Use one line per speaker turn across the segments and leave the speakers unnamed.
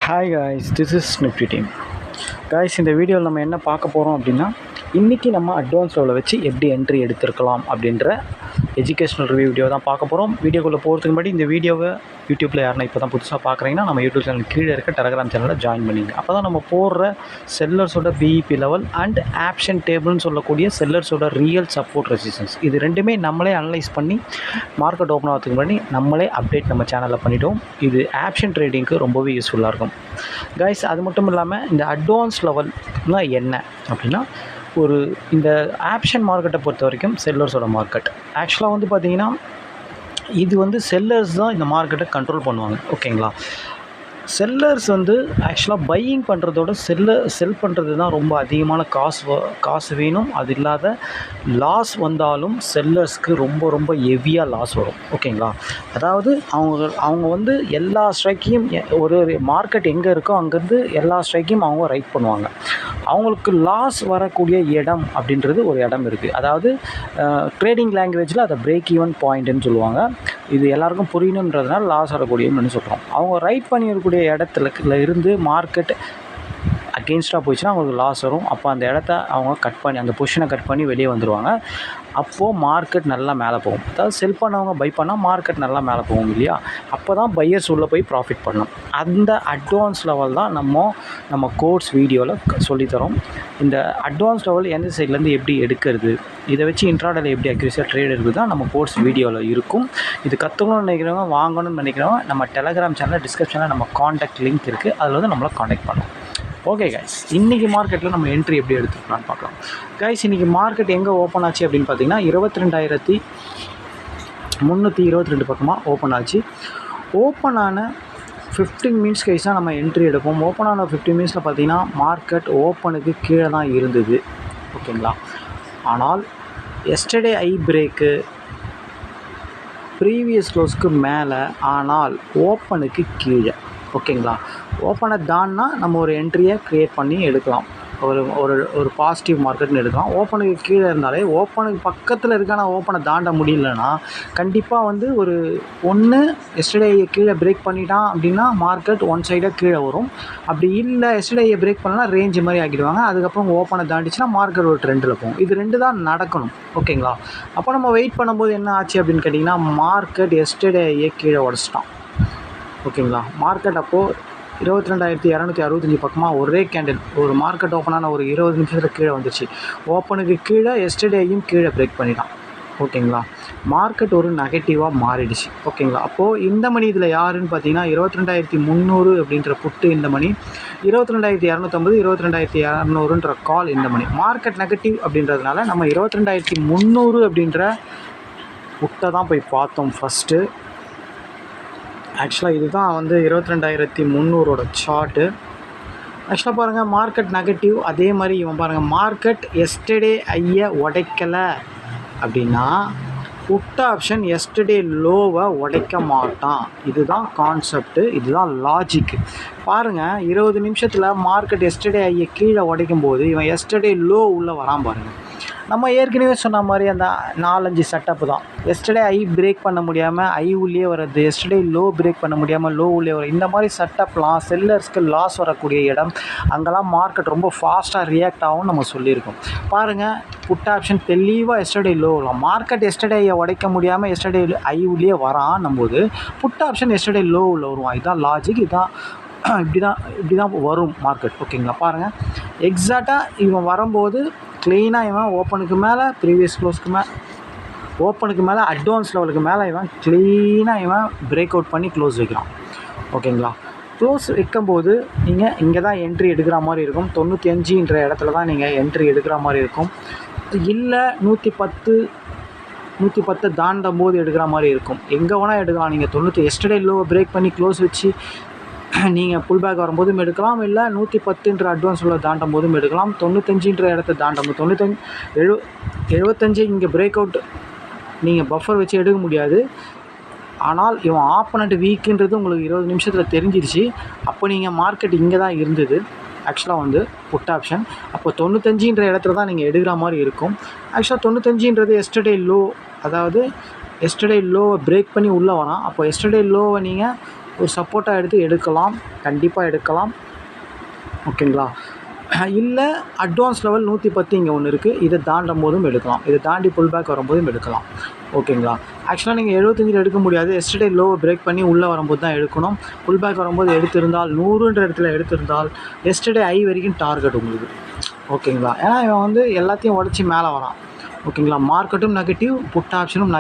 Hi guys, this is Nifty team. Guys, இந்த வீடியோவில் நம்ம என்ன பார்க்க போகிறோம் அப்படின்னா, இன்றைக்கி நம்ம அட்வான்ஸ் லெவலில் வச்சு எப்படி என்ட்ரி எடுத்துருக்கலாம் அப்படின்ற எஜுகேஷனல் ரிவ்யூ வீடியோ தான் பார்க்க போகிறோம். வீடியோக்குள்ளே போகிறதுக்கு முன்னாடி இந்த வீடியோவை யூடியூப்பில் யாருன்னா இப்போ தான் புதுசாக பார்க்குறீங்கன்னா நம்ம யூடியூப் சேனல் கீழே இருக்க டெலகிராம் சேனலில் ஜாயின் பண்ணிங்க. அப்போ தான் நம்ம போடுற செல்லர்ஸோட பிஇபி லெவல் அண்ட் ஆப்ஷன் டேபிள்னு சொல்லக்கூடிய செல்லர்ஸோட ரியல் சப்போர்ட் ரெசிஸ்டன்ஸ் இது ரெண்டுமே நம்மளே அனலைஸ் பண்ணி மார்க்கெட் ஓப்பன் ஆகிறதுக்கு முன்னாடி நம்மளே அப்டேட் நம்ம சேனலில் பண்ணிவிட்டோம். இது ஆப்ஷன் ட்ரேடிங்க்கு ரொம்பவே யூஸ்ஃபுல்லாக இருக்கும் கைஸ். அது மட்டும் இல்லாமல் இந்த அட்வான்ஸ் லெவல்னால் என்ன அப்படின்னா, இந்த ஆப்ஷன் மார்க்கெட்டை பொறுத்த வரைக்கும் செல்லர்ஸோட மார்க்கெட் ஆக்சுவலாக வந்து பார்த்திங்கன்னா, இது செல்லர்ஸ் தான் இந்த மார்க்கெட்டை கண்ட்ரோல் பண்ணுவாங்க. ஓகேங்களா? செல்லர்ஸ் ஆக்சுவலாக பையிங் பண்ணுறதோட செல் பண்ணுறது தான் ரொம்ப அதிகமான காசு வேணும். அது இல்லாத லாஸ் வந்தாலும் செல்லர்ஸ்க்கு ரொம்ப ரொம்ப ஹெவியாக லாஸ் வரும். ஓகேங்களா? அதாவது அவங்க எல்லா ஸ்ட்ரைக்கையும் ஒரு மார்க்கெட் எங்கே இருக்கோ அங்கேருந்து எல்லா ஸ்ட்ரைக்கையும் அவங்க ரைட் பண்ணுவாங்க. அவங்களுக்கு லாஸ் வரக்கூடிய இடம் அப்படின்றது ஒரு இடம் இருக்குது. அதாவது ட்ரேடிங் லாங்குவேஜில் அதை பிரேக் ஈவன் பாயிண்ட்டுன்னு சொல்லுவாங்க. இது எல்லாருக்கும் புரியணுன்றதுனால லாஸ் வரக்கூடியன்னு சொல்கிறோம். அவங்க ரைட் பண்ணியிருக்கக்கூடிய இடத்துல இருந்து மார்க்கெட் அகெயின்ஸ்டாக போயிடுச்சுன்னா அவங்களுக்கு லாஸ் வரும். அப்போ அந்த இடத்த அவங்க அந்த பொசிஷனை கட் பண்ணி வெளியே வந்துடுவாங்க. அப்போது மார்க்கெட் நல்லா மேலே போகும். அதாவது செல் பண்ணவங்க பை பண்ணால் மார்க்கெட் நல்லா மேலே போகும் இல்லையா? அப்போ தான் பையர்ஸ் உள்ளே போய் ப்ராஃபிட் பண்ணணும். அந்த அட்வான்ஸ் லெவல் தான் நம்ம கோர்ஸ் வீடியோவில் சொல்லித்தரோம். இந்த அட்வான்ஸ் லெவல் எந்த சைட்லேருந்து எப்படி எடுக்கிறது, இதை வச்சு இன்ட்ராடேல எப்படி அக்யூரேசியாக ட்ரேட் எடுக்கிறது தான் நம்ம கோர்ஸ் வீடியோவில் இருக்கும். இது கற்றுக்கணும்னு நினைக்கிறவங்க, வாங்கணும்னு நினைக்கிறவங்க நம்ம டெலகிராம் சேனலில் டிஸ்கிரிப்ஷனில் நம்ம காண்டாக்ட் லிங்க் இருக்குது. அதில் நம்மளை காண்டாக்ட் பண்ணலாம். ஓகே கைஸ், இன்றைக்கி மார்க்கெட்டில் நம்ம என்ட்ரி எப்படி எடுத்துக்கலான்னு பார்க்கலாம். கைஸ், இன்றைக்கி மார்க்கெட் எங்கே ஓப்பன் ஆச்சு அப்படின்னு பார்த்தீங்கன்னா 22,322 பக்கமாக ஓப்பன் ஆச்சு. ஓப்பன் ஆன 15 மினிட்ஸ் கைஸ் தான் நம்ம என்ட்ரி எடுப்போம். ஓப்பன் ஆன 15 மினிட்ஸில் பார்த்தீங்கன்னா மார்க்கெட் ஓப்பனுக்கு கீழே தான் இருந்தது. ஓகேங்களா? ஆனால் எஸ்டர்டே ஐ பிரேக்கு ப்ரீவியஸ் க்ளோஸ்க்கு மேலே, ஆனால் ஓப்பனுக்கு கீழே. ஓகேங்களா? ஓப்பனை தான்னா நம்ம ஒரு என்ட்ரியை க்ரியேட் பண்ணி எடுக்கலாம். ஒரு பாசிட்டிவ் மார்க்கெட்னு எடுக்கலாம். ஓப்பனுக்கு கீழே இருந்தாலே, ஓப்பனுக்கு பக்கத்தில் இருக்க நான் ஓப்பனை தாண்ட முடியலன்னா கண்டிப்பாக ஒன்று எஸ்டர்டேயை கீழே பிரேக் பண்ணிட்டான் அப்படின்னா மார்க்கெட் ஒன் சைடாக கீழே வரும். அப்படி இல்லை எஸ்டர்டேயை பிரேக் பண்ணலாம் ரேஞ்சு மாதிரி ஆக்கிடுவாங்க. அதுக்கப்புறம் ஓப்பனை தாண்டிச்சுன்னா மார்க்கெட் ஒரு ட்ரெண்டில் போகும். இது ரெண்டு தான் நடக்கணும். ஓகேங்களா? அப்போ நம்ம வெயிட் பண்ணும்போது என்ன ஆச்சு அப்படின்னு கேட்டிங்கன்னா, மார்க்கெட் எஸ்டர்டேயை கீழே உடச்சிட்டான். ஓகேங்களா? மார்க்கெட் அப்போது 22,265 பக்கமாக ஒரே கேண்டில் ஒரு மார்க்கெட் ஓப்பனான ஒரு 20 நிமிஷத்தில் கீழே வந்துச்சு. ஓப்பனுக்கு கீழே எஸ்டர்டேயும் கீழே பிரேக் பண்ணிட்டான். ஓகேங்களா? மார்க்கெட் ஒரு நெகட்டிவாக மாறிடுச்சு. ஓகேங்களா? அப்போது இந்த மணி இதில் யாருன்னு பார்த்தீங்கன்னா 22,300 அப்படின்ற புட்டு இந்த மணி, 22,250, 22,200ன்ற கால் இந்த மணி. மார்க்கெட் நெகட்டிவ் அப்படின்றதுனால நம்ம 22,300 அப்படின்ற புட்டை தான் போய் பார்த்தோம் ஃபஸ்ட்டு. ஆக்சுவலாக இதுதான் 22,300ஓட சார்ட்டு. ஆக்சுவலாக பாருங்கள், மார்க்கெட் நெகட்டிவ். அதே மாதிரி இவன் பாருங்கள், மார்க்கெட் எஸ்டர்டே ஐயை உடைக்கலை அப்படின்னா புட் ஆப்ஷன் எஸ்டர்டே லோவை உடைக்க மாட்டான். இதுதான் கான்செப்ட்டு, இதுதான் லாஜிக்கு. பாருங்கள், 20 நிமிஷத்தில் மார்க்கெட் எஸ்டர்டே ஐயை கீழே உடைக்கும் போது இவன் எஸ்டர்டே லோ உள்ளே வரான் பாருங்கள். நம்ம ஏற்கனவே சொன்ன மாதிரி அந்த 4-5 செட்டப்பு தான். எஸ்டர்டே ஐ பிரேக் பண்ண முடியாமல் ஐ உள்ளே வர்றது, எஸ்டர்டே லோ பிரேக் பண்ண முடியாமல் லோ உள்ளே வர, இந்த மாதிரி செட்டப்லாம் செல்லர்ஸ்க்கு லாஸ் வரக்கூடிய இடம். அங்கெல்லாம் மார்க்கெட் ரொம்ப ஃபாஸ்ட்டாக ரியாக்ட் ஆகும் நம்ம சொல்லியிருக்கோம். பாருங்கள், புட் ஆப்ஷன் தெளிவாக எஸ்டர்டே லோ வரலாம். மார்க்கெட் எஸ்டர்டே ஐயை உடைக்க முடியாமல் எஸ்டர்டே ஐ உள்ளே வரான்னும் போது புட் ஆப்ஷன் எஸ்டர்டே லோ உள்ள வருவான். இதுதான் லாஜிக். இதுதான் இப்படி தான் வரும் மார்க்கெட். ஓகேங்களா? பாருங்கள், எக்ஸாக்டாக இவன் வரும்போது க்ளீனாக இவன் ஓப்பனுக்கு மேலே ப்ரீவியஸ் க்ளோஸ்க்கு ஓப்பனுக்கு மேலே அட்வான்ஸ் லெவலுக்கு மேலே இவன் க்ளீனாக பிரேக் அவுட் பண்ணி க்ளோஸ் வைக்கிறான். ஓகேங்களா? க்ளோஸ் வைக்கும்போது நீங்கள் இங்கே தான் என்ட்ரி எடுக்கிற மாதிரி இருக்கும். 95ன்ற இடத்துல தான் நீங்கள் என்ட்ரி எடுக்கிற மாதிரி இருக்கும். இல்லை 110 தாண்டும் போது எடுக்கிற மாதிரி இருக்கும். எங்கே வேணால் எடுக்கலாம். நீங்கள் 90 எஸ்டர்டே லோவை பிரேக் பண்ணி க்ளோஸ் வச்சு நீங்கள் புல் பேக் வரும்போதும் எடுக்கலாம். இல்லை 110ன்ற அட்வான்ஸ் உள்ள தாண்டும் போதும் எடுக்கலாம். 95ன்ற இடத்த தாண்டும் 75 இங்கே பிரேக் அவுட் நீங்கள் பஃபர் வச்சு எடுக்க முடியாது. ஆனால் இவன் ஆப்பனண்ட் வீக்குன்றது உங்களுக்கு 20 நிமிஷத்தில் தெரிஞ்சிருச்சு. அப்போ நீங்கள் மார்க்கெட் இங்கே தான் இருந்தது ஆக்சுவலாக புட் ஆப்ஷன். அப்போ 95ன்ற இடத்துல தான் நீங்கள் எடுக்கிற மாதிரி இருக்கும். ஆக்சுவலாக 95ன்றது எஸ்டர்டே லோ, அதாவது எஸ்டர்டே லோவை பிரேக் பண்ணி உள்ளே வரான். அப்போ எஸ்டர்டே லோவை நீங்கள் ஒரு சப்போர்ட்டாக எடுக்கலாம், கண்டிப்பாக எடுக்கலாம். ஓகேங்களா? இல்லை அட்வான்ஸ் லெவல் 110 இங்கே ஒன்று இருக்குது, இதை தாண்டும் போதும் எடுக்கலாம், இதை தாண்டி புல் பேக் வரும்போதும் எடுக்கலாம். ஓகேங்களா? ஆக்சுவலாக நீங்கள் 75 எடுக்க முடியாது, எஸ்டர்டே லோவை பிரேக் பண்ணி உள்ளே வரும்போது தான் எடுக்கணும். புல் பேக் வரும்போது எடுத்திருந்தால் 100ன்ற இடத்துல எடுத்திருந்தால் எஸ்டர்டே ஐ வரைக்கும் டார்கெட் உங்களுக்கு. ஓகேங்களா? ஏன்னா இவன் வந்து எல்லாத்தையும் உடச்சி மேலே வரான். ஓகேங்களா? மார்க்கெட்டும் நெகட்டிவ், புட் ஆப்ஷனும்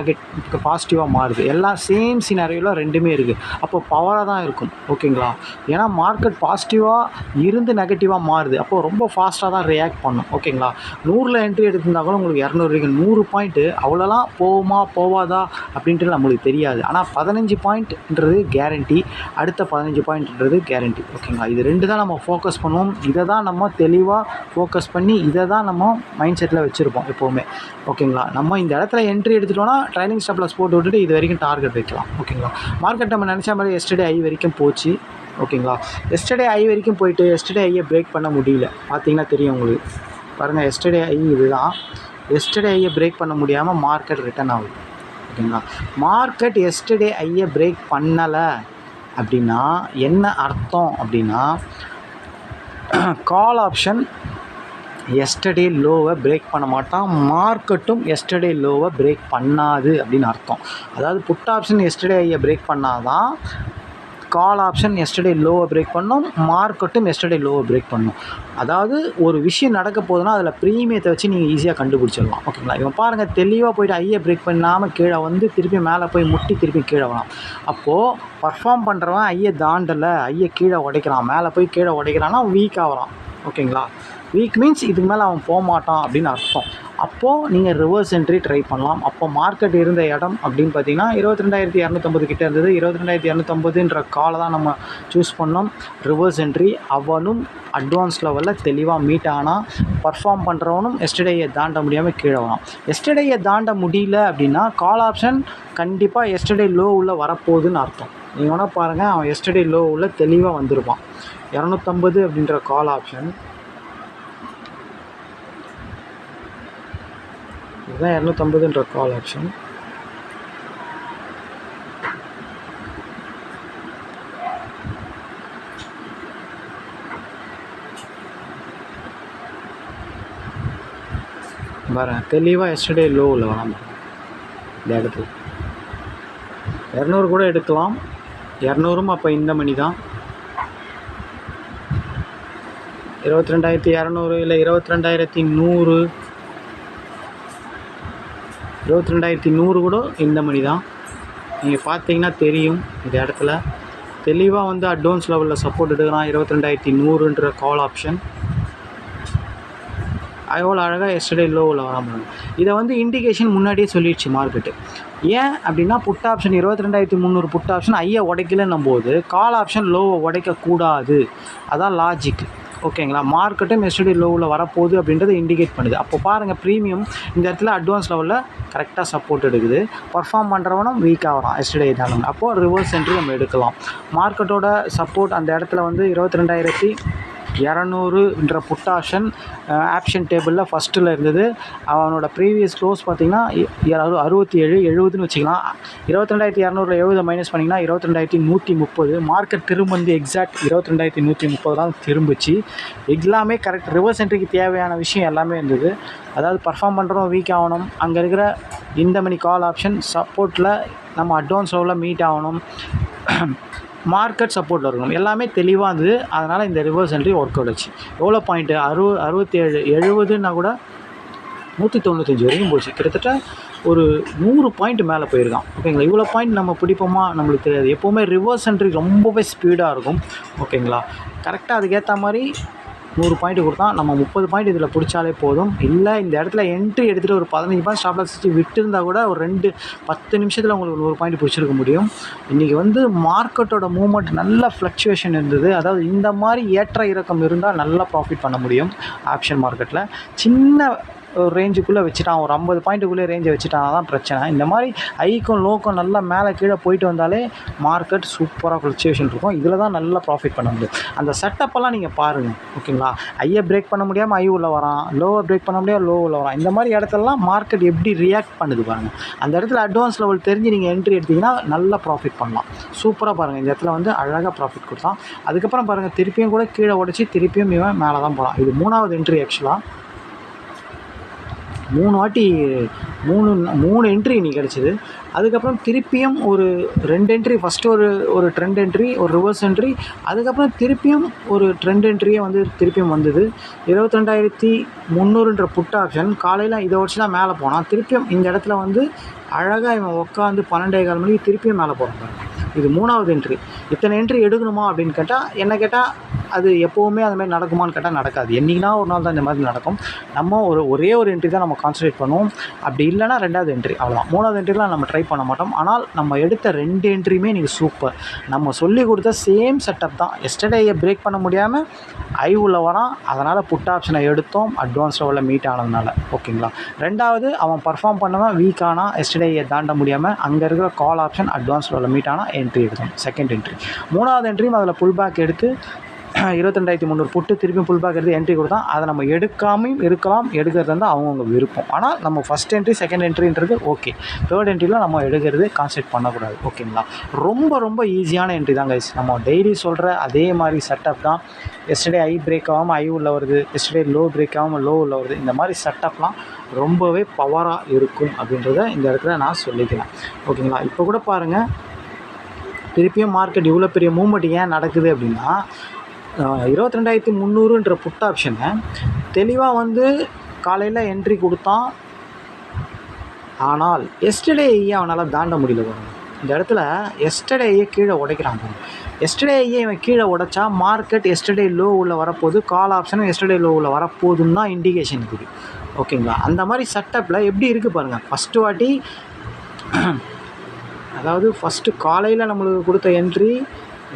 பாசிட்டிவாக மாறுது. எல்லாம் சேம் சினாரியோவில் ரெண்டுமே இருக்குது. அப்போ பவராக தான் இருக்கும். ஓகேங்களா? ஏன்னா மார்க்கெட் பாசிட்டிவாக இருந்து நெகட்டிவாக மாறுது. அப்போது ரொம்ப ஃபாஸ்ட்டாக தான் ரியாக்ட் பண்ணும். ஓகேங்களா? 100ல் என்ட்ரி எடுத்திருந்தால் கூட உங்களுக்கு 200 வரைக்கும் 100 பாயிண்ட்டு அவ்வளோலாம் போகுமா போவாதா அப்படின்ட்டு நம்மளுக்கு தெரியாது. ஆனால் 15 பாயிண்ட்ன்றது கேரண்டி, அடுத்த 15 பாயிண்ட்ன்றது கேரண்டி. ஓகேங்களா? இது ரெண்டு தான் நம்ம ஃபோக்கஸ் பண்ணுவோம். இதை தான் நம்ம தெளிவாக ஃபோக்கஸ் பண்ணி இதை தான் நம்ம மைண்ட் செட்டில் வச்சுருப்போம் எப்போவுமே. ஓகேங்களா? நம்ம இந்த இடத்துல என்ட்ரி எடுத்துட்டோன்னா ட்ரைனிங் ஸ்டாப் லாஸ் போட்டு விட்டுட்டு இது வரைக்கும் டார்கெட் வைக்கலாம். ஓகேங்களா? மார்க்கெட் நம்ம நினச்ச மாதிரி எஸ்டர்டே ஐ வரைக்கும் போச்சு. ஓகேங்களா? எஸ்டர்டே ஐ வரைக்கும் போயிட்டு எஸ்டர்டே ஐயை பிரேக் பண்ண முடியல. பார்த்தீங்கன்னா தெரியும் உங்களுக்கு. பாருங்கள், எஸ்டர்டே ஐ இதுதான். எஸ்டர்டே ஐயை பிரேக் பண்ண முடியாமல் மார்க்கெட் ரிட்டர்ன் ஆகுது. ஓகேங்களா? மார்க்கெட் எஸ்டர்டே ஐயை பிரேக் பண்ணலை அப்படின்னா என்ன அர்த்தம் அப்படின்னா, கால் ஆப்ஷன் எஸ்டர்டே லோவை பிரேக் பண்ண மாட்டான், மார்க்கெட்டும் எஸ்டர்டே லோவை பிரேக் பண்ணாது அப்படின்னு அர்த்தம். அதாவது புட் ஆப்ஷன் எஸ்டர்டே ஐயை பிரேக் பண்ணாதான் கால் ஆப்ஷன் எஸ்டர்டே லோவை பிரேக் பண்ணும், மார்க்கெட்டும் எஸ்டர்டே லோவை பிரேக் பண்ணும். அதாவது ஒரு விஷயம் நடக்க போகுதுன்னா அதில் ப்ரீமியத்தை வச்சு நீங்கள் ஈஸியாக கண்டுபிடிச்சிடலாம். ஓகேங்களா? இவன் பாருங்கள், தெளிவாக போய்ட்டு ஐயை பிரேக் பண்ணாமல் கீழே வந்து திருப்பி மேலே போய் முட்டி திருப்பி கீழே வரலாம். அப்போது பர்ஃபார்ம் பண்ணுறவன் ஐயை தாண்டலை, ஐயை கீழே உடைக்கிறான், மேலே போய் கீழே உடைக்கிறான்னா வீக் ஆகிறான். ஓகேங்களா? வீக் மீன்ஸ் இதுக்கு மேலே அவன் போக மாட்டான் அப்படின்னு அர்த்தம். அப்போது நீங்கள் ரிவர்ஸ் என்ட்ரி ட்ரை பண்ணலாம். அப்போ மார்க்கெட் இருந்த இடம் அப்படின்னு பார்த்தீங்கன்னா 22,250 கிட்டே இருந்தது. 22,250ன்ற காலை தான் நம்ம சூஸ் பண்ணோம். ரிவர்ஸ் என்ட்ரி அவனும் அட்வான்ஸ் லெவலில் தெளிவாக மீட் ஆனால், பர்ஃபார்ம் பண்ணுறவனும் எஸ்டர்டேயை தாண்ட முடியாமல் கீழே வரான். எஸ்டர்டேயை தாண்ட முடியல அப்படின்னா கால் ஆப்ஷன் கண்டிப்பாக எஸ்டர்டே லோ உள்ள வரப்போகுதுன்னு அர்த்தம். நீங்கள் வேணால் பாருங்கள், அவன் எஸ்டர்டே லோ உள்ள தெளிவாக வந்திருப்பான். 250 அப்படின்ற கால் ஆப்ஷன் இதுதான். 250ன்ற கால் ஆப்ஷன் பாருங்க, தெளிவாக எஸ்டர்டே லோவில் வராம இந்த இடத்துல 200 கூட எடுக்கலாம். 200ம் அப்போ இந்த மணி தான். 22,200 இல்லை 22,100, 22,100 கூட இந்த மணி தான். நீங்கள் பார்த்தீங்கன்னா தெரியும், இந்த இடத்துல தெளிவாக வந்து அட்வான்ஸ் லெவலில் சப்போர்ட் எடுக்கிறான். 22,100ன்ற கால் ஆப்ஷன் எவ்வளோ அழகாக எஸ்டர்டே லோவில் வராமல். இதை வந்து இண்டிகேஷன் முன்னாடியே சொல்லிடுச்சு மார்க்கெட்டு. ஏன் அப்படின்னா புட் ஆப்ஷன் 22,300 புட் ஆப்ஷன் ஐயை உடைக்கலன்னும் போது கால் ஆப்ஷன் லோவை உடைக்கக்கூடாது. அதான் லாஜிக். ஓகேங்களா? மார்க்கெட்டும் எஸ்டர்டே லோவில் வரப்போகுது அப்படின்றத இண்டிகேட் பண்ணுது. அப்போ பாருங்கள், ப்ரீமியம் இந்த இடத்துல அட்வான்ஸ் லெவலில் கரெக்டாக சப்போர்ட் எடுக்குது. பர்ஃபார்ம் பண்ணுறவனும் வீக் ஆகிறான் எஸ்டர்டே தானே. அப்போது ரிவர்ஸ் என்ட்ரி நம்ம எடுக்கலாம். மார்க்கெட்டோட சப்போர்ட் அந்த இடத்துல வந்து 22,200ன்ற புட் ஆப்ஷன் ஆப்ஷன் டேபிளில் ஃபஸ்ட்டில் இருந்தது. அவனோட ப்ரீவியஸ் க்ளோஸ் பார்த்திங்கன்னா 67, 70ன்னு வச்சுக்கலாம். 22,200 70 மைனஸ் பண்ணிங்கன்னா 22,130. மார்க்கெட் திரும்ப வந்து எக்ஸாக்ட் 22,130 தான் திரும்பிச்சு. எல்லாமே கரெக்ட். ரிவர்ஸ் என்ட்ரிக்கு தேவையான விஷயம் எல்லாமே இருந்தது. அதாவது பர்ஃபார்ம் பண்ணுறோம், வீக் ஆகணும், அங்கே இருக்கிற இந்த மணி கால் ஆப்ஷன் சப்போர்ட்டில் நம்ம அட்வான்ஸ் லெவலில் மீட் ஆகணும், மார்க்கெட் சப்போர்ட்டில் இருக்கணும், எல்லாமே தெளிவாக இருந்தது. அதனால் இந்த ரிவர்ஸ் என்ட்ரி ஒர்க் அவுட் ஆச்சு. எவ்வளோ பாயிண்ட்டு 67, 70ன்னா கூட 195 வரைக்கும் போச்சு. கிட்டத்தட்ட ஒரு 100 பாயிண்ட் மேலே போயிருக்கான். ஓகேங்களா? இவ்வளோ பாயிண்ட் நம்ம பிடிப்போமா நம்மளுக்கு தெரியாது. எப்போவுமே ரிவர்ஸ் என்ட்ரி ரொம்பவே ஸ்பீடாக இருக்கும். ஓகேங்களா? கரெக்டாக அதுக்கேற்ற மாதிரி 100 பாயிண்ட் கொடுத்தா நம்ம 30 பாயிண்ட் இதில் பிடிச்சாலே போதும். இல்லை இந்த இடத்துல என்ட்ரி எடுத்துகிட்டு ஒரு 15 பாயிண்ட் ஸ்டாப் லாஸ் வச்சு விட்டுருந்தால் கூட ஒரு 10 நிமிஷத்தில் உங்களுக்கு 100 பாயிண்ட் பிடிச்சிருக்க முடியும். இன்றைக்கி வந்து மார்க்கெட்டோட மூவ்மெண்ட் நல்ல ஃப்ளக்சுவேஷன் இருந்தது. அதாவது இந்த மாதிரி ஏற்ற இறக்கம் இருந்தால் நல்லா ப்ராஃபிட் பண்ண முடியும் ஆப்ஷன் மார்க்கெட்டில். சின்ன ஒரு ரேஞ்சுக்குள்ளே வச்சுட்டான், ஒரு 50 பாயிண்ட்டுக்குள்ளே ரேஞ்சை வச்சுட்டானா தான் பிரச்சனை. இந்த மாதிரி ஹைக்கும் லோக்கும் நல்லா மேலே கீழே போயிட்டு வந்தாலே மார்க்கெட் சூப்பராக ஃப்ளக்சுவேஷன் இருக்கும். இதில் தான் நல்லா ப்ராஃபிட் பண்ண முடியும். அந்த செட்டப்பெல்லாம் நீங்கள் பாருங்கள், ஓகேங்களா. ஹையை பிரேக் பண்ண முடியாமல் ஹை உள்ள வரான், லோவை பிரேக் பண்ண முடியாது லோ உள்ள வரான். இந்த மாதிரி இடத்துலலாம் மார்க்கெட் எப்படி ரியாக்ட் பண்ணுது பாருங்கள். அந்த இடத்துல அட்வான்ஸ் லெவல் தெரிஞ்சு நீங்கள் என்ட்ரி எடுத்திங்கன்னா நல்லா ப்ராஃபிட் பண்ணலாம். சூப்பராக பாருங்கள், இந்த இடத்துல வந்து அழகாக ப்ராஃபிட் கொடுத்தான். அதுக்கப்புறம் பாருங்கள், திருப்பியும் கூட கீழே உடச்சி திருப்பியும் இவன் மேலே தான் போகிறான். இது 3வது என்ட்ரி. ஆக்சுவலாக 3 என்ட்ரி இன்னைக்கு கிடச்சிது. அதுக்கப்புறம் திருப்பியும் ஒரு 2 என்ட்ரி, ஃபஸ்ட்டு ஒரு ட்ரெண்ட் என்ட்ரி, ஒரு ரிவர்ஸ் என்ட்ரி, அதுக்கப்புறம் திருப்பியும் ஒரு ட்ரெண்ட் என்ட்ரியே வந்து திருப்பியும் வந்தது. 22,300ன்ற புட் ஆப்ஷன் காலையில் இதை வச்சு தான் மேலே போனான். திருப்பியும் இந்த இடத்துல வந்து அழகாக இவன் உட்காந்து 12:15 மணிக்கு திருப்பியும் மேலே போகிறான். இது 3வது என்ட்ரி. இத்தனை என்ட்ரி எடுக்கணுமா அப்படின்னு கேட்டால், என்ன கேட்டால் அது எப்போவுமே அது மாதிரி நடக்குமான்னு கேட்டால் நடக்காது. என்றைக்குனா ஒரு நாள் தான் இந்த மாதிரி நடக்கும். நம்ம ஒரே ஒரு என்ட்ரி தான் நம்ம கான்சன்ட்ரேட் பண்ணுவோம். அப்படி இல்லைனா 2வது என்ட்ரி, அவ்வளோதான். 3வது என்ட்ரிலாம் நம்ம ட்ரை பண்ண மாட்டோம். ஆனால் நம்ம எடுத்த 2 என்ட்ரியுமே நீங்கள் சூப்பர். நம்ம சொல்லி கொடுத்த சேம் செட்டப் தான். எஸ்டர்டேயை பிரேக் பண்ண முடியாமல் ஐ உள்ள வரான், அதனால் புட் ஆப்ஷனை எடுத்தோம், அட்வான்ஸ் லெவலில் மீட் ஆனதுனால, ஓகேங்களா. 2வது அவன் பர்ஃபார்ம் பண்ணவன் வீக் ஆனால் எஸ்டர்டேயை தாண்ட முடியாமல் அங்கே இருக்கிற கால் ஆப்ஷன் அட்வான்ஸ் லெவலில் மீட் ஆனால் என்ட்ரி எடுத்தோம், செகண்ட் என்ட்ரி. 3வது என்ட்ரியும் அதில் புல் பேக் எடுத்து 22,300 புட்டு திருப்பியும் புல் பேக் எடுத்து என்ட்ரி கொடுத்தான். அதை நம்ம எடுக்காமையும் இருக்கலாம், எடுக்கிறது வந்து அவங்கவுங்க விருப்பம். ஆனால் நம்ம ஃபஸ்ட் என்ட்ரி செகண்ட் என்ட்ரின்றது ஓகே. தேர்ட் என்ட்ரியில் நம்ம எடுக்கிறது கான்சென்ட்ரேட் பண்ணக்கூடாது, ஓகேங்களா. ரொம்ப ரொம்ப ஈஸியான என்ட்ரி தான் கைஸ். நம்ம டெய்லி சொல்கிற அதே மாதிரி செட்டப் தான். எஸ்டர்டே ஐ பிரேக் ஆகாமல் ஐ உள்ள வருது, எஸ்டர்டே லோ பிரேக் ஆகாமல் லோ உள்ள வருது. இந்த மாதிரி செட்டப்லாம் ரொம்பவே பவராக இருக்கும் அப்படின்றத இந்த இடத்துல நான் சொல்லிக்கிறேன், ஓகேங்களா. இப்போ கூட பாருங்கள், திருப்பியும் மார்க்கெட் இவ்வளோ பெரிய மூவ்மெண்ட் ஏன் நடக்குது அப்படின்னா, 22,300ன்ற புட் ஆப்ஷனை தெளிவாக வந்து காலையில் என்ட்ரி கொடுத்தான். ஆனால் எஸ்டர்டேயே அவனால் தாண்ட முடியல பாருங்க. இந்த இடத்துல எஸ்டர்டேயே கீழே உடைக்கிறான் பாருங்க. எஸ்டர்டேயே இவன் கீழே உடைச்சா மார்க்கெட் எஸ்டர்டே லோ உள்ள வரப்போகுது, கால் ஆப்ஷனும் எஸ்டர்டே லோ உள்ள வரப்போகுதுன்னு தான் இண்டிகேஷன் இருக்குது, ஓகேங்களா. அந்த மாதிரி செட்டப்பில் எப்படி இருக்குது பாருங்கள். ஃபஸ்ட்டு வாட்டி, அதாவது ஃபஸ்ட்டு காலையில் நம்மளுக்கு கொடுத்த என்ட்ரி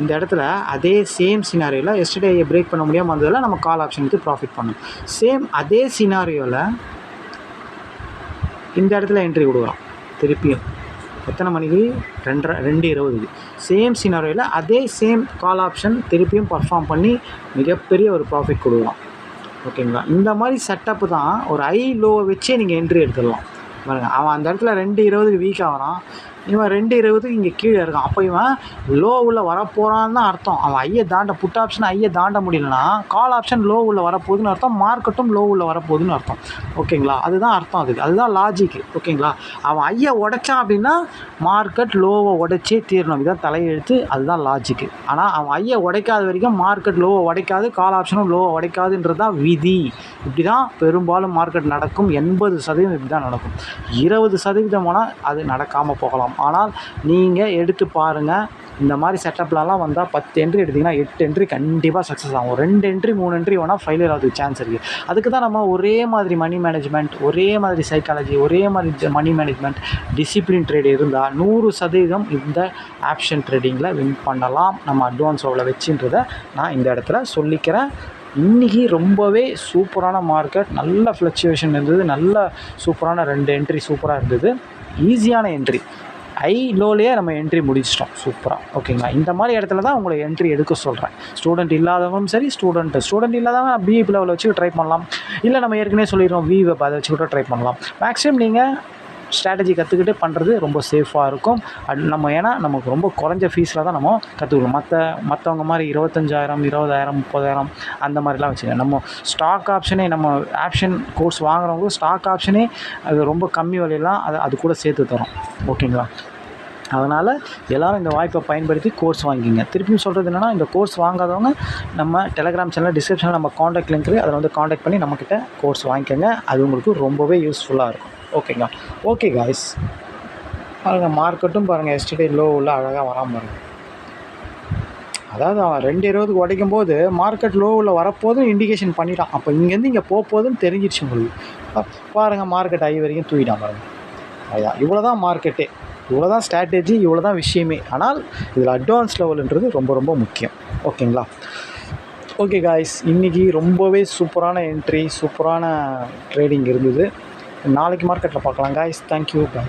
இந்த இடத்துல அதே சேம் சினாரியோவில் எஸ்டர்டேயை பிரேக் பண்ண முடியாமல் வந்ததில் நம்ம கால் ஆப்ஷனுக்கு ப்ராஃபிட் பண்ணோம். சேம் அதே சினாரியோவில் இந்த இடத்துல என்ட்ரி கொடுக்குறோம். திருப்பியும் எத்தனை மணிக்கு? 2:20. சேம் சினாரியோவில் அதே சேம் கால் ஆப்ஷன் திருப்பியும் பர்ஃபார்ம் பண்ணி மிகப்பெரிய ஒரு ப்ராஃபிட் கொடுக்குறோம், ஓகேங்களா. இந்த மாதிரி செட்டப்பு தான் ஒரு ஐ லோவை வச்சே நீங்கள் என்ட்ரி எடுத்துடலாம் பாருங்கள். அவன் அந்த இடத்துல 2:20க்கு வீக் ஆகிறான், இவன் 2:20க்கு இங்கே கீழே இருக்கான். அப்போ இவன் லோ உள்ள வரப்போகிறான்னு தான் அர்த்தம். அவன் ஐயை தாண்ட, புட் ஆப்ஷன் ஐயை தாண்ட முடியலன்னா கால் ஆப்ஷன் லோ உள்ள வரப்போகுதுன்னு அர்த்தம், மார்க்கெட்டும் லோ உள்ள வரப்போகுதுன்னு அர்த்தம், ஓகேங்களா. அதுதான் அர்த்தம், அதுதான் லாஜிக்கு, ஓகேங்களா. அவன் ஐயை உடைச்சான் அப்படின்னா மார்க்கெட் லோவை உடைச்சே தீரணும், இதுதான் தலையெழுத்து, அதுதான் லாஜிக்கு. ஆனால் அவன் ஐயை உடைக்காத வரைக்கும் மார்க்கெட் லோவை உடைக்காது, கால் ஆப்ஷனும் லோவை உடைக்காதுன்றது தான் விதி. இப்படி தான் பெரும்பாலும் மார்க்கெட் நடக்கும். 80% இப்படி தான் நடக்கும். 20% அது நடக்காமல் போகலாம். ஆனால் நீங்கள் எடுத்து பாருங்கள், இந்த மாதிரி செட்டப்லலாம் வந்தால் 10 என்ட்ரி எடுத்திங்கன்னா 8 என்ட்ரி கண்டிப்பாக சக்ஸஸ் ஆகும். 2 என்ட்ரி 3 என்ட்ரி வேணால் ஃபெயிலியர் ஆகிறதுக்கு சான்ஸ் இருக்குது. அதுக்கு தான் நம்ம ஒரே மாதிரி மணி மேனேஜ்மெண்ட், ஒரே மாதிரி சைக்காலஜி, ஒரே மாதிரி மணி மேனேஜ்மெண்ட், டிசிப்ளின் ட்ரேட் இருந்தால் 100% இந்த ஆப்ஷன் ட்ரேடிங்கில் வின் பண்ணலாம் நம்ம அட்வான்ஸ் ஓவில் வச்சுன்றதை நான் இந்த இடத்துல சொல்லிக்கிறேன். இன்றைக்கி ரொம்பவே சூப்பரான மார்க்கெட், நல்ல ஃப்ளக்சுவேஷன் இருந்தது, நல்ல சூப்பரான 2 என்ட்ரி சூப்பராக இருந்தது, ஈஸியான என்ட்ரி. ஐ லோலேயே நம்ம என்ட்ரி முடிச்சிட்டோம் சூப்பராக, ஓகேங்களா. இந்த மாதிரி இடத்துல தான் உங்களை என்ட்ரி எடுக்க சொல்கிறேன். ஸ்டூடெண்ட் இல்லாதவங்களும் சரி, ஸ்டூடெண்ட் இல்லாதவங்க பிஇபி லெவலில் வச்சு ட்ரை பண்ணலாம். இல்லை நம்ம ஏற்கனவே சொல்லிடுறோம் விவெப், அதை வச்சு கூட ட்ரை பண்ணலாம். மேக்ஸிமம் நீங்கள் ஸ்ட்ராட்டஜி கற்றுக்கிட்டு பண்ணுறது ரொம்ப சேஃபாக இருக்கும். நம்ம ஏன்னா நமக்கு ரொம்ப குறைஞ்ச ஃபீஸில் தான் நம்ம கற்றுக்கணும். மற்றவங்க மாதிரி 25,000, 20,000, 30,000 அந்த மாதிரிலாம் வச்சுக்கோங்க. நம்ம ஸ்டாக் ஆப்ஷனே, நம்ம ஆப்ஷன் கோர்ஸ் வாங்குறவங்களும் ஸ்டாக் ஆப்ஷனே அது ரொம்ப கம்மி விலையெல்லாம் அது கூட சேர்த்து தரோம், ஓகேங்களா. அதனால் எல்லோரும் இந்த வாய்ப்பை பயன்படுத்தி கோர்ஸ் வாங்கிங்க. திருப்பியும் சொல்கிறது என்னென்னா, இந்த கோர்ஸ் வாங்காதவங்க நம்ம டெலகிராம் சேனல் டிஸ்கிரிப்ஷனில் நம்ம காண்டாக்ட் லிங்க் இருக்குது, அதில் வந்து காண்டாக்ட் பண்ணி நம்மக்கிட்ட கோர்ஸ் வாங்கிக்கோங்க. அது உங்களுக்கு ரொம்பவே யூஸ்ஃபுல்லாக இருக்கும், ஓகேங்களா. ஓகே காய்ஸ், பாருங்கள் மார்க்கெட்டும் பாருங்கள் எஸ்டர்டே லோ உள்ள அழகாக வராமல் பாருங்கள். அதாவது அவன் 2:20க்கு உடைக்கும் போது மார்க்கெட் லோவில் வரப்போதும் இண்டிகேஷன் பண்ணிட்டான். அப்போ இங்கேருந்து இங்கே போகுதுன்னு தெரிஞ்சிடுச்சு உங்களுக்கு. பாருங்கள் மார்க்கெட் ஐ வரைக்கும் தூக்கிட்டான் பாருங்கள். அதுதான், இவ்வளோ தான் மார்க்கெட்டே, இவ்வளோ தான் ஸ்ட்ராட்டஜி, இவ்வளோ தான் விஷயமே. ஆனால் இதில் அட்வான்ஸ் லெவலுன்றது ரொம்ப ரொம்ப முக்கியம், ஓகேங்களா. ஓகே காய்ஸ், இன்றைக்கி ரொம்பவே சூப்பரான என்ட்ரி, சூப்பரான ட்ரேடிங் இருந்தது. நாளைக்கு மார்க்கெட்டில் பார்க்கலாம் காய்ஸ். Thank you bye.